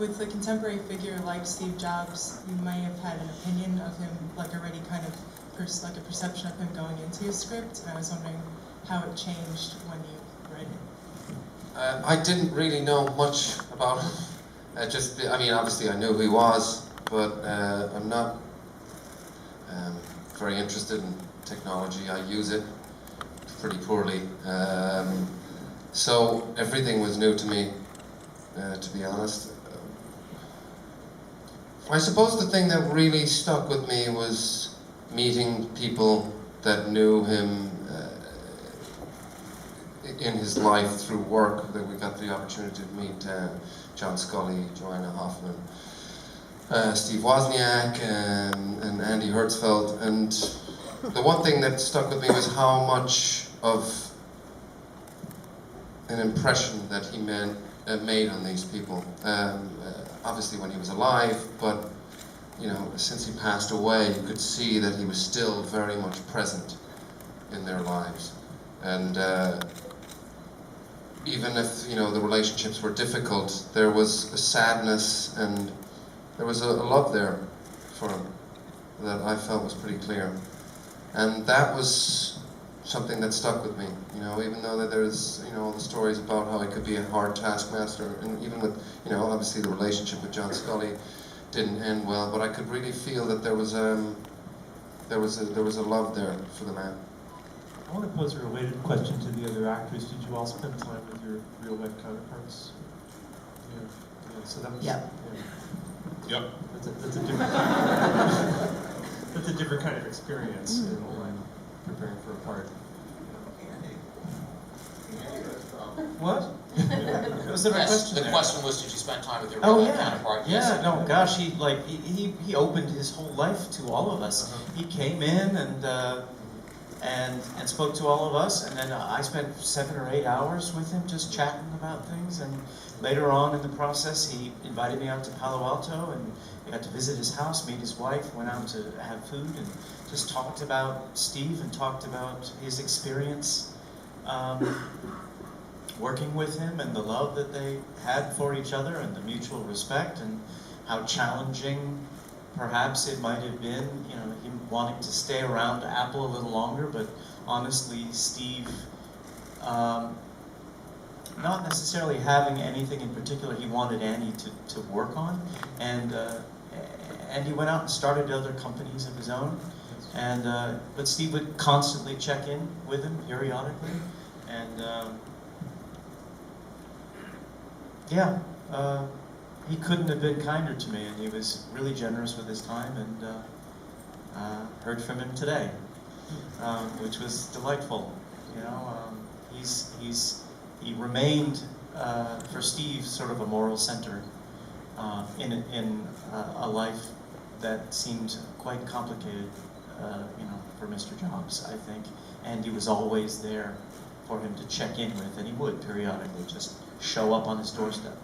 with a contemporary figure like Steve Jobs, you may have had an opinion of him, like already kind of like a perception of him going into his script, and I was wondering how it changed when you read it. I didn't really know much about him. I mean, obviously I knew who he was, but I'm not very interested in technology. I use it pretty poorly. So everything was new to me, to be honest. I suppose the thing that really stuck with me was meeting people that knew him in his life through work, that we got the opportunity to meet John Scully, Joanna Hoffman, Steve Wozniak, and Andy Hertzfeld. And the one thing that stuck with me was how much of an impression that he made on these people. Obviously when he was alive, but you know, since he passed away, you could see that he was still very much present in their lives. And even if, you know, the relationships were difficult, there was a sadness and there was a love there for him that I felt was pretty clear. And that was something that stuck with me, you know, even though that there's, you know, all the stories about how he could be a hard taskmaster, and even with, you know, obviously the relationship with John Scully didn't end well, but I could really feel that there was a love there for the man. I want to pose a related question to the other actors. Did you all spend time with your real life counterparts? Yeah. So that was, yeah. Yep. That's a different. That's a different kind of experience in preparing for a part. What? Was the right question? The question was, did you spend time with your Oh real yeah, counterpart? yeah. No, gosh, he opened his whole life to all of us. He came in and spoke to all of us, and then I spent 7 or 8 hours with him just chatting about things. And later on in the process, he invited me out to Palo Alto, and we got to visit his house, meet his wife, went out to have food, and just talked about Steve and talked about his experience working with him, and the love that they had for each other, and the mutual respect, and how challenging perhaps it might have been, you know, him wanting to stay around Apple a little longer, but honestly, Steve, not necessarily having anything in particular he wanted Andy to work on, and he went out and started other companies of his own, and but Steve would constantly check in with him periodically, and yeah, he couldn't have been kinder to me, and he was really generous with his time, and heard from him today, which was delightful. You know, he remained for Steve sort of a moral center in a life that seemed quite complicated, you know, for Mr. Jobs, I think, and he was always there for him to check in with, and he would periodically just show up on his doorstep.